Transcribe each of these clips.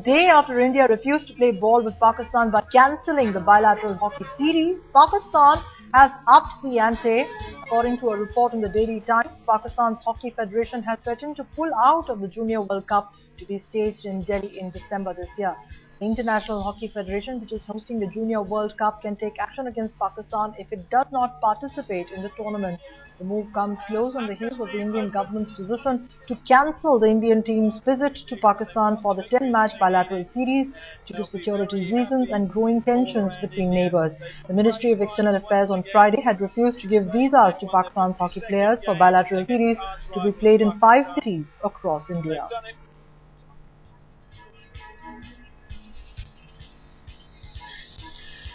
Day after India refused to play ball with Pakistan by cancelling the bilateral hockey series, Pakistan has upped the ante. According to a report in the Daily Times, Pakistan's Hockey Federation has threatened to pull out of the Junior World Cup to be staged in Delhi in December this year. The International Hockey Federation, which is hosting the Junior World Cup, can take action against Pakistan if it does not participate in the tournament. The move comes close on the heels of the Indian government's decision to cancel the Indian team's visit to Pakistan for the 10-match bilateral series due to security reasons and growing tensions between neighbours. The Ministry of External Affairs on Friday had refused to give visas to Pakistan's hockey players for bilateral series to be played in 5 cities across India.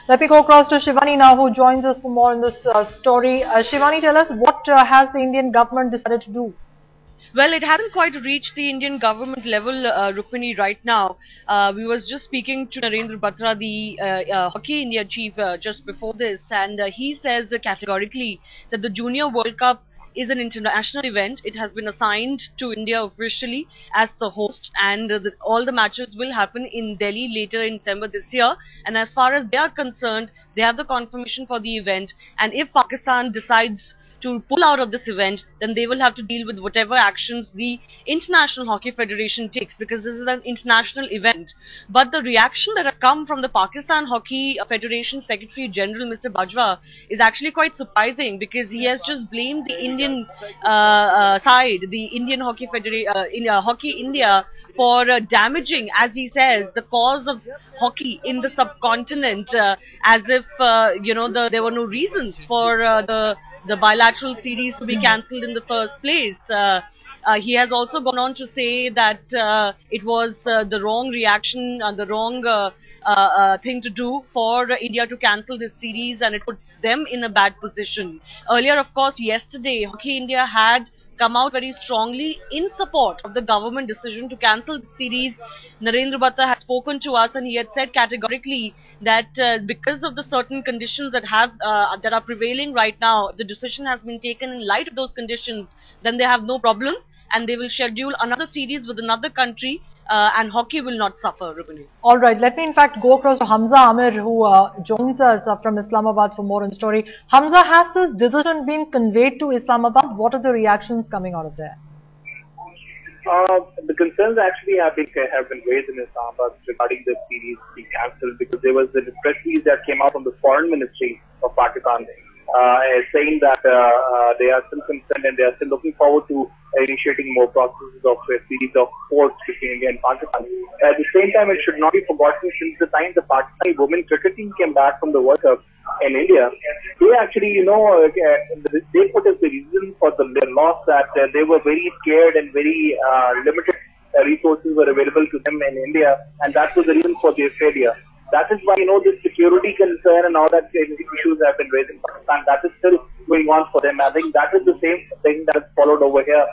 Let me go across to Shivani now, who joins us for more in this story. Shivani, tell us what has the Indian government decided to do? Well, it hasn't quite reached the Indian government level, Rukmini, right now. We was just speaking to Narendra Batra, the Hockey India chief, just before this, and he says categorically that the Junior World Cup is an international event. It has been assigned to India officially as the host, and all the matches will happen in Delhi later in December this year. And as far as they are concerned, they have the confirmation for the event, and if Pakistan decides to pull out of this event, then they will have to deal with whatever actions the International Hockey Federation takes, because this is an international event. But the reaction that has come from the Pakistan Hockey Federation Secretary General, Mr. Bajwa, is actually quite surprising, because he has just blamed the Indian side, the Indian Hockey Federation, Hockey India, for damaging, as he says, the cause of hockey in the subcontinent, as if there were no reasons for the bilateral series to be cancelled in the first place. He has also gone on to say that it was the wrong reaction, the wrong thing to do for India to cancel this series, and it puts them in a bad position. Earlier, of course, yesterday, Hockey India had come out very strongly in support of the government decision to cancel the series. Narendra Batra had spoken to us, and he had said categorically that because of the certain conditions that are prevailing right now, the decision has been taken in light of those conditions, then they have no problems, and they will schedule another series with another country, and hockey will not suffer, Rukmini. All right, let me in fact go across to Hamza Amir, who joins us from Islamabad for more on story. Hamza, has this decision been conveyed to Islamabad? What are the reactions coming out of there? The concerns actually have been raised in Islamabad regarding this series being cancelled, because there was the press release that came out from the Foreign Ministry of Pakistan saying that they are still concerned and they are still looking forward to initiating more processes of a series of sports between India and Pakistan. At the same time, it should not be forgotten, since the time the Pakistani women cricket team came back from the World Cup in India, they actually, they put as the reason for their loss that they were very scared and very limited resources were available to them in India, and that was the reason for their failure. That is why, the security concern and all that issues have been raised in Pakistan. That is still going on for them. I think that is the same thing that is followed over here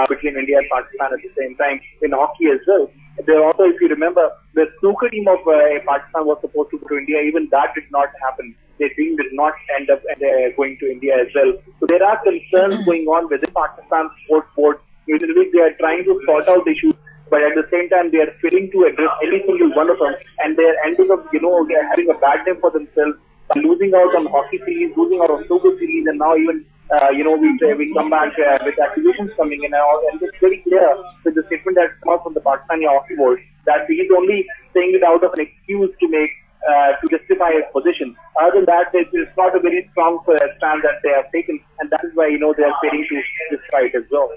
between India and Pakistan at the same time in hockey as well. There also, if you remember, the snooker team of Pakistan was supposed to go to India. Even that did not happen. Their team did not end up going to India as well. So there are concerns going on within Pakistan Sports Board, in which they are trying to sort out issues, but at the same time they are failing to address every single one of them, and they are ending up, having a bad name for themselves by losing out on hockey series, losing out on snooker series, and now even we come back with accusations coming in, and it's very clear with the statement that comes out from the Pakistani Hockey Board that he is only saying it out of an excuse to make to justify his position. Other than that, it's not a very strong stand that they have taken, and that is why they are failing to justify it as well.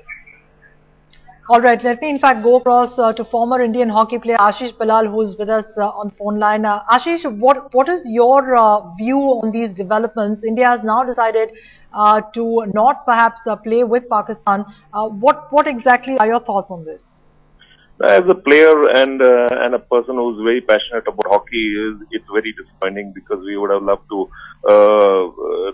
All right, let me in fact go across to former Indian hockey player Ashish Bilal, who is with us on phone line. Ashish, what is your view on these developments? India has now decided to not perhaps play with Pakistan. What exactly are your thoughts on this? As a player and a person who's very passionate about hockey, it's very disappointing, because we would have loved to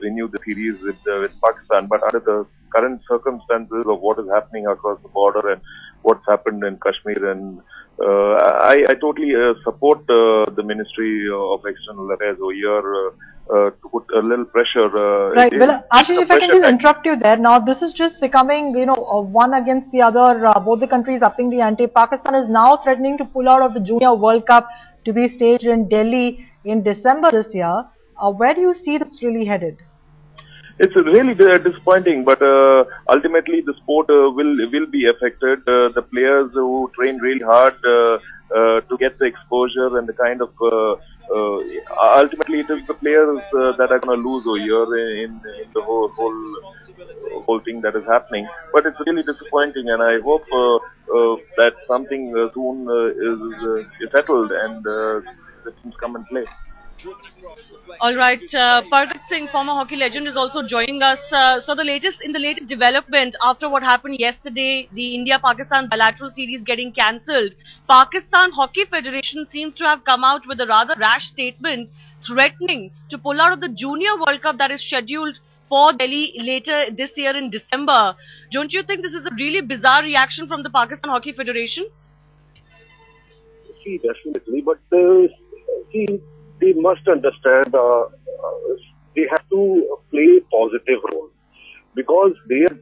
renew the series with Pakistan. But under the current circumstances of what is happening across the border and what's happened in Kashmir, and I totally support the Ministry of External Affairs over here to put a little pressure. Right. Well, Ashish, if I can just act. interrupt you there. Now, this is just becoming, one against the other. Both the countries upping the ante. Pakistan is now threatening to pull out of the Junior World Cup to be staged in Delhi in December this year. Where do you see this really headed? It's really disappointing, but ultimately the sport will be affected. The players who train really hard to get the exposure and the kind of ultimately it is the players that are going to lose a year in the whole thing that is happening. But it's really disappointing, and I hope that something soon is settled and the teams come and play. All right, Pargat Singh, former hockey legend, is also joining us. So in the latest development after what happened yesterday, the India-Pakistan bilateral series getting cancelled, Pakistan Hockey Federation seems to have come out with a rather rash statement threatening to pull out of the Junior World Cup that is scheduled for Delhi later this year in December. Don't you think this is a really bizarre reaction from the Pakistan Hockey Federation? See, definitely, but see, they must understand they have to play a positive role because they are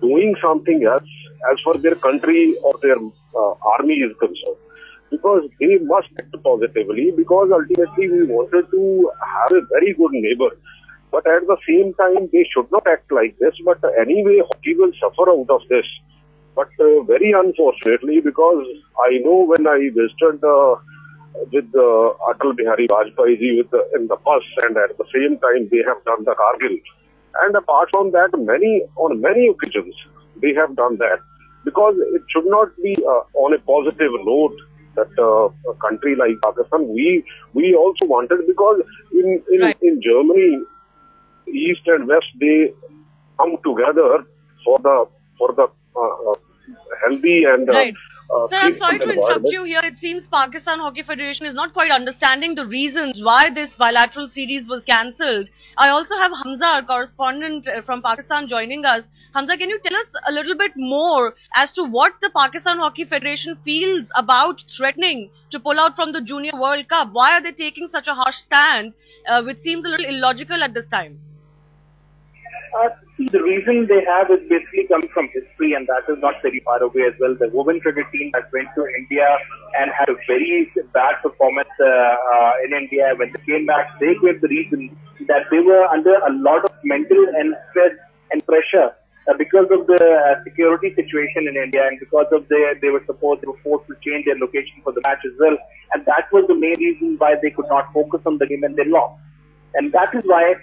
doing something else as far their country or their army is concerned. Because they must act positively because ultimately we wanted to have a very good neighbor. But at the same time, they should not act like this. But anyway, hockey will suffer out of this. But very unfortunately, because I know when I visited with Atal Bihari Vajpayee ji in the bus, and at the same time they have done the Kargil. And apart from that, on many occasions they have done that because it should not be on a positive note that a country like Pakistan we also wanted because in Germany, East and West they come together for the healthy and right. Sir, I'm sorry to interrupt you here. It seems Pakistan Hockey Federation is not quite understanding the reasons why this bilateral series was cancelled. I also have Hamza, our correspondent from Pakistan, joining us. Hamza, can you tell us a little bit more as to what the Pakistan Hockey Federation feels about threatening to pull out from the Junior World Cup? Why are they taking such a harsh stand, which seems a little illogical at this time? See, the reason they have is basically comes from history, and that is not very far away as well. The women cricket team that went to India and had a very bad performance in India. When they came back, they gave the reason that they were under a lot of mental and stress and pressure because of the security situation in India, and because of they were forced to change their location for the match as well. And that was the main reason why they could not focus on the game and they lost. And that is why,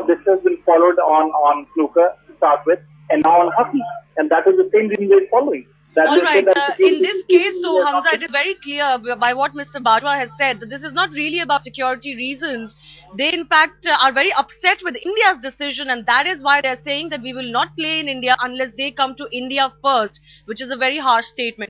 this has been followed on snooker to start with, and now on hockey. And that is the same reason they're following. All right. In this case, though, Hamza, it is very clear by what Mr. Bajwa has said that this is not really about security reasons. They, in fact, are very upset with India's decision, and that is why they are saying that we will not play in India unless they come to India first, which is a very harsh statement.